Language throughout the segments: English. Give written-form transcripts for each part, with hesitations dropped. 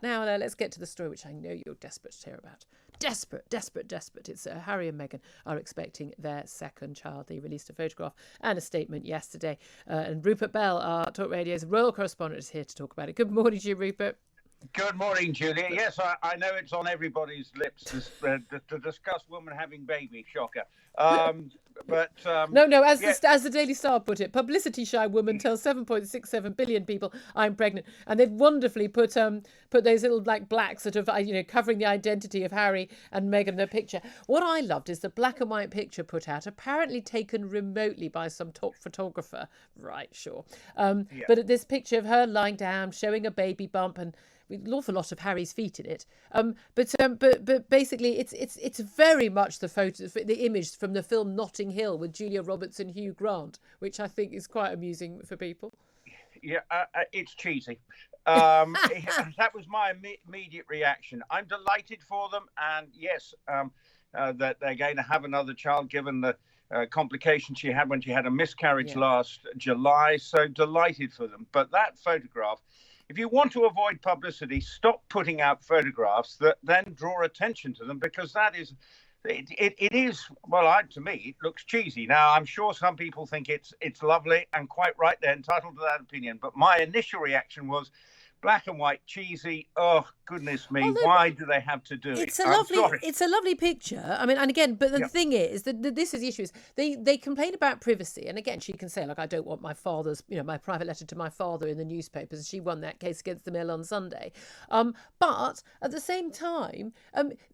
Now, let's get to the story, which I know you're desperate to hear about. Desperate, desperate, desperate. It's Harry and Meghan are expecting their second child. They released a photograph and a statement yesterday. And Rupert Bell, our Talk Radio's royal correspondent, is here to talk about it. Good morning to you, Rupert. Good morning, Julia. Yes, I know it's on everybody's lips to discuss women having babies. Shocker. No, as the Daily Star put it, publicity-shy woman tells 7.67 billion people I'm pregnant, and they've wonderfully put those little like black sort of covering the identity of Harry and Meghan in a picture. What I loved is the black and white picture put out, apparently taken remotely by some top photographer. Right, sure. But this picture of her lying down, showing a baby bump, and an awful lot of Harry's feet in it. But basically, it's very much the image from the film Notting Hill with Julia Roberts and Hugh Grant, which I think is quite amusing for people. Yeah, it's cheesy. That was my immediate reaction. I'm delighted for them, and yes, that they're going to have another child, given the complication she had when she had a miscarriage last July. So delighted for them. But that photograph, if you want to avoid publicity, stop putting out photographs that then draw attention to them, because that is, it is, well, to me, it looks cheesy. Now, I'm sure some people think it's lovely, and quite right, they're entitled to that opinion. But my initial reaction was black and white, cheesy. Oh, goodness me, why do they have to do it? It's a lovely picture. I mean, and again, but the thing is that this is the issue is they complain about privacy. And again, she can say, like, I don't want my father's, my private letter to my father in the newspapers. And she won that case against the Mail on Sunday. But at the same time,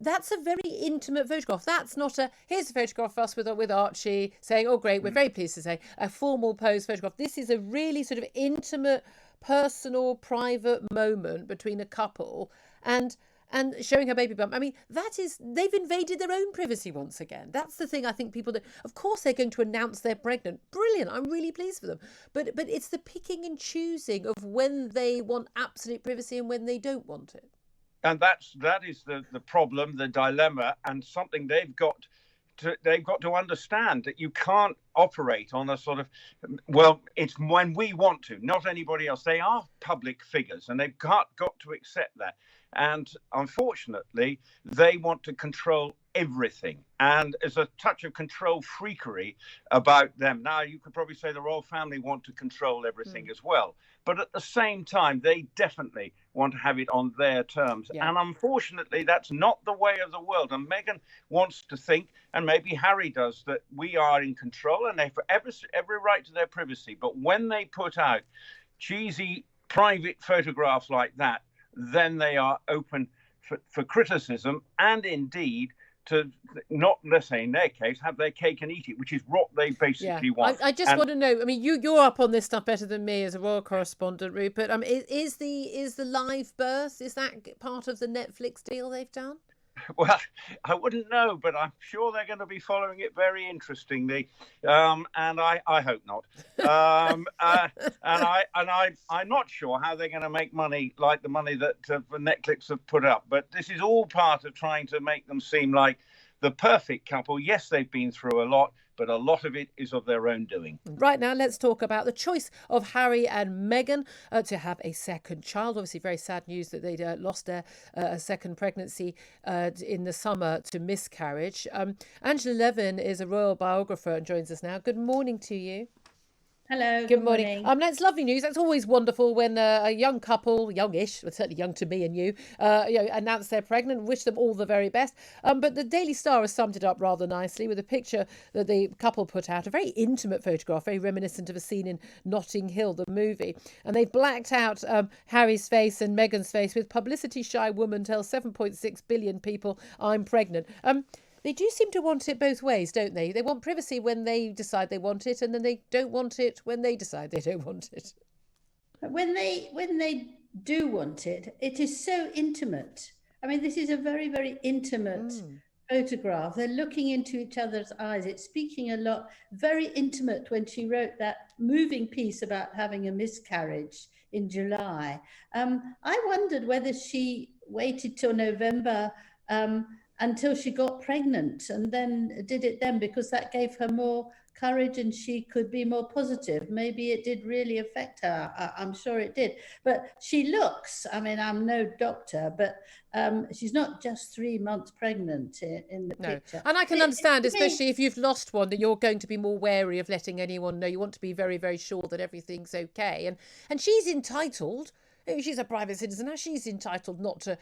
that's a very intimate photograph. That's not here's a photograph of us with Archie saying, oh, great, we're very pleased to say, a formal pose photograph. This is a really sort of intimate, personal, private moment between a couple, and showing her baby bump. I mean, they've invaded their own privacy once again. That's the thing I think people do. Of course they're going to announce they're pregnant. Brilliant. I'm really pleased for them. But it's the picking and choosing of when they want absolute privacy and when they don't want it. And that is the problem, the dilemma, and something they've got to understand, that you can't operate on a sort of, well, it's when we want to, not anybody else. They are public figures, and they've got to accept that. And unfortunately, they want to control everything. And there's a touch of control freakery about them. Now, you could probably say the royal family want to control everything as well. But at the same time, they definitely want to have it on their terms. Yeah. And unfortunately, that's not the way of the world. And Meghan wants to think, and maybe Harry does, that we are in control and they have every right to their privacy. But when they put out cheesy private photographs like that, then they are open for criticism, and indeed to not, let's say in their case, have their cake and eat it, which is what they basically want. I just want to know, I mean, you're up on this stuff better than me as a royal correspondent, Rupert. Is the live birth, is that part of the Netflix deal they've done? Well, I wouldn't know, but I'm sure they're going to be following it very interestingly, and I hope not. I'm not sure how they're going to make money like the money that Netflix have put up. But this is all part of trying to make them seem like the perfect couple. Yes, they've been through a lot, but a lot of it is of their own doing. Right now, let's talk about the choice of Harry and Meghan to have a second child. Obviously, very sad news that they lost their second pregnancy in the summer to miscarriage. Angela Levin is a royal biographer and joins us now. Good morning to you. Hello. Good morning. That's lovely news. That's always wonderful when a young couple, youngish, but certainly young to me and you, announce they're pregnant. Wish them all the very best. But the Daily Star has summed it up rather nicely with a picture that the couple put out, a very intimate photograph, very reminiscent of a scene in Notting Hill, the movie. And they've blacked out Harry's face and Meghan's face with publicity-shy woman tells 7.6 billion people I'm pregnant. They do seem to want it both ways, don't they? They want privacy when they decide they want it, and then they don't want it when they decide they don't want it. When they do want it, it is so intimate. I mean, this is a very, very intimate photograph. They're looking into each other's eyes. It's speaking a lot, very intimate. When she wrote that moving piece about having a miscarriage in July, I wondered whether she waited till November until she got pregnant, and then did it then because that gave her more courage and she could be more positive. Maybe it did really affect her. I'm sure it did. But she looks, I mean, I'm no doctor, but she's not just 3 months pregnant in the picture. And I can understand, especially if you've lost one, that you're going to be more wary of letting anyone know. You want to be very, very sure that everything's okay. And she's entitled. She's a private citizen. Now she's entitled not to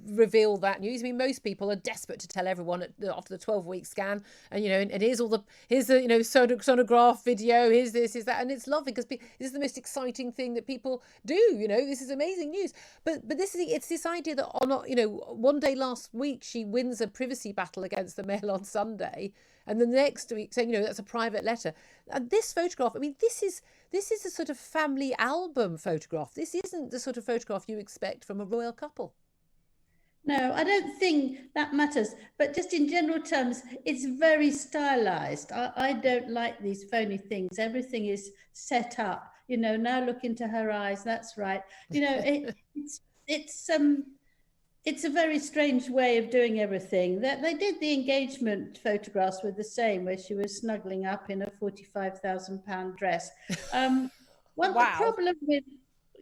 reveal that news. I mean, most people are desperate to tell everyone after the 12-week scan, and and here's the sonograph video. Here's this, here's that, and it's lovely because this is the most exciting thing that people do. This is amazing news. But it's this idea that one day last week she wins a privacy battle against the Mail on Sunday, and the next week saying that's a private letter. And this photograph, I mean, this is a sort of family album photograph. This isn't the sort of photograph you expect from a royal couple. No, I don't think that matters. But just in general terms, it's very stylized. I don't like these phony things. Everything is set up. Now look into her eyes. That's right. It's a very strange way of doing everything. That they did the engagement photographs were the same, where she was snuggling up in a £45,000 dress. Wow. The problem with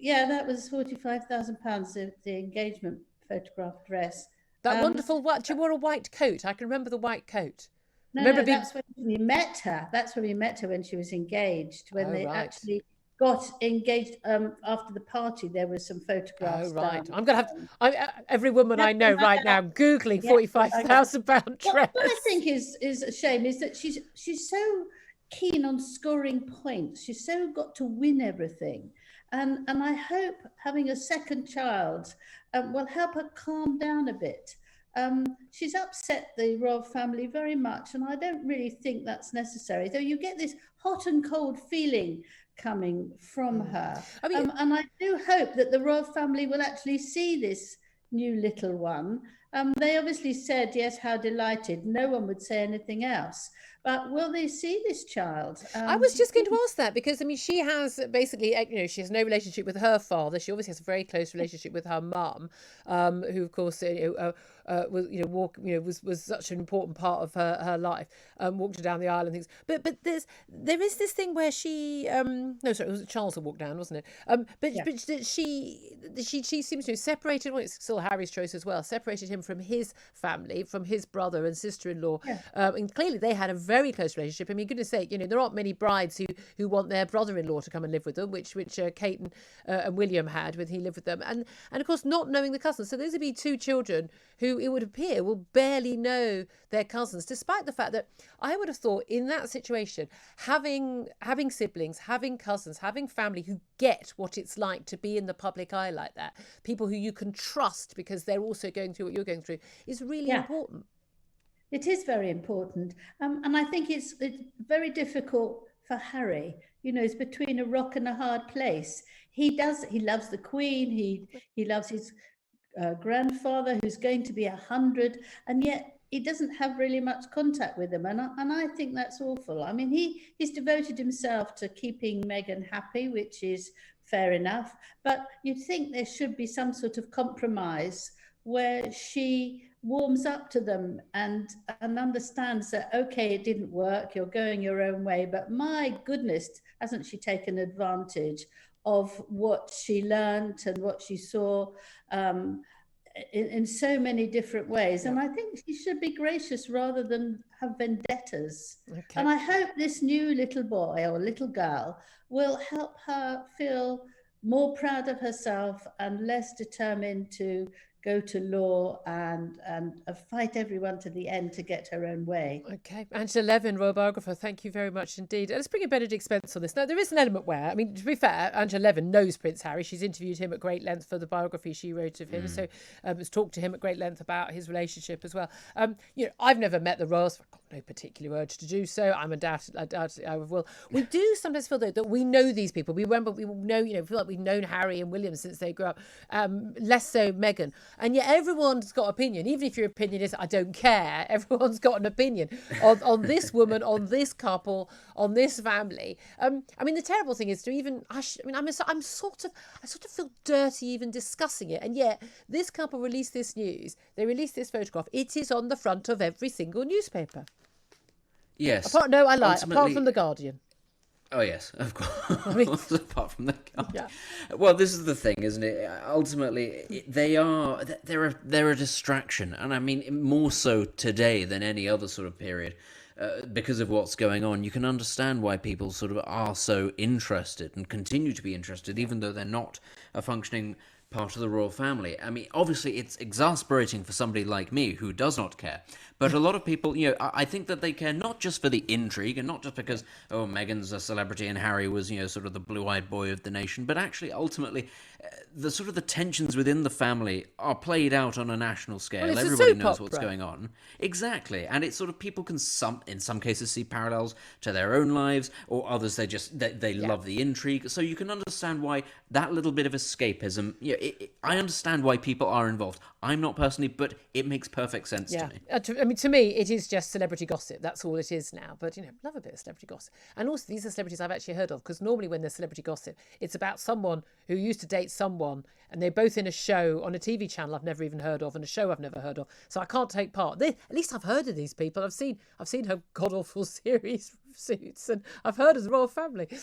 that was £45,000 the engagement photograph dress. That wonderful what? She wore a white coat. I can remember the white coat. That's when we met her. That's when we met her when she was engaged. When they actually got engaged after the party. There were some photographs. Oh right, I'm going to have every woman I know right now googling £45,000 dress. What I think is a shame is that she's so keen on scoring points. She's so got to win everything, and I hope having a second child will help her calm down a bit. She's upset the royal family very much, and I don't really think that's necessary. Though you get this hot and cold feeling coming from her. I mean, and I do hope that the royal family will actually see this new little one. They obviously said, yes, how delighted. No one would say anything else. But will they see this child? I was just going to ask that because, I mean, she has basically, she has no relationship with her father. She obviously has a very close relationship with her mum, who, of course, was such an important part of her life. Walked her down the aisle and things. But there is this thing where she it was Charles who walked down, wasn't it? But she seems to have separated. Well, it's still Harry's choice as well. Separated him from his family, from his brother and sister-in-law, and clearly they had a very close relationship. I mean, goodness sake, there aren't many brides who want their brother-in-law to come and live with them, which Kate and William had when he lived with them, and of course not knowing the cousins. So those would be two children who it would appear will barely know their cousins, despite the fact that I would have thought in that situation, having siblings, having cousins, having family who get what it's like to be in the public eye like that, people who you can trust because they're also going through what you're going through, is really important. It is very important. And I think it's very difficult for Harry. He's between a rock and a hard place. He loves the Queen. He loves his grandfather, who's going to be 100, and yet he doesn't have really much contact with them. And I think that's awful. I mean, he's devoted himself to keeping Meghan happy, which is fair enough. But you'd think there should be some sort of compromise where she warms up to them and understands that, okay, it didn't work, you're going your own way, but my goodness, hasn't she taken advantage of what she learned and what she saw in so many different ways. And I think she should be gracious rather than have vendettas. Okay. And I hope this new little boy or little girl will help her feel more proud of herself and less determined to go to law and fight everyone to the end to get her own way. Okay. Angela Levin, royal biographer, thank you very much indeed. Let's bring in Benedict Spence on this. Now, there is an element where, I mean, to be fair, Angela Levin knows Prince Harry. She's interviewed him at great length for the biography she wrote of him. So has talked to him at great length about his relationship as well. I've never met the royals. I've got no particular urge to do so. I doubt I will. We do sometimes feel, though, that we know these people. We know, feel like we've known Harry and William since they grew up. Less so Meghan. And yet everyone's got opinion, even if your opinion is I don't care. Everyone's got an opinion on this woman, on this couple, on this family. I mean, the terrible thing is to even I sort of feel dirty even discussing it. And yet this couple released this news. They released this photograph. It is on the front of every single newspaper. Yes. Apart from the Guardian. Oh yes, of course. I mean, apart from the Guardian. Yeah. Well, this is the thing, isn't it? Ultimately, they're a distraction, and I mean more so today than any other sort of period. Because of what's going on, you can understand why people sort of are so interested and continue to be interested, even though they're not a functioning part of the royal family. I mean, obviously, it's exasperating for somebody like me who does not care. But a lot of people, I think that they care not just for the intrigue and not just because, oh, Meghan's a celebrity and Harry was, sort of the blue-eyed boy of the nation, but actually, ultimately, the sort of the tensions within the family are played out on a national scale. Well, everybody knows what's going on. Exactly. And it's sort of people can in some cases see parallels to their own lives, or others they love the intrigue. So you can understand why that little bit of escapism, I understand why people are involved. I'm not personally, but it makes perfect sense to me. I mean, to me, it is just celebrity gossip. That's all it is now. But, love a bit of celebrity gossip. And also, these are celebrities I've actually heard of, because normally when there's celebrity gossip, it's about someone who used to date someone, and they're both in a show on a TV channel I've never even heard of, and a show I've never heard of. So I can't take part. At least I've heard of these people. I've seen her god-awful series Suits, and I've heard of the royal family.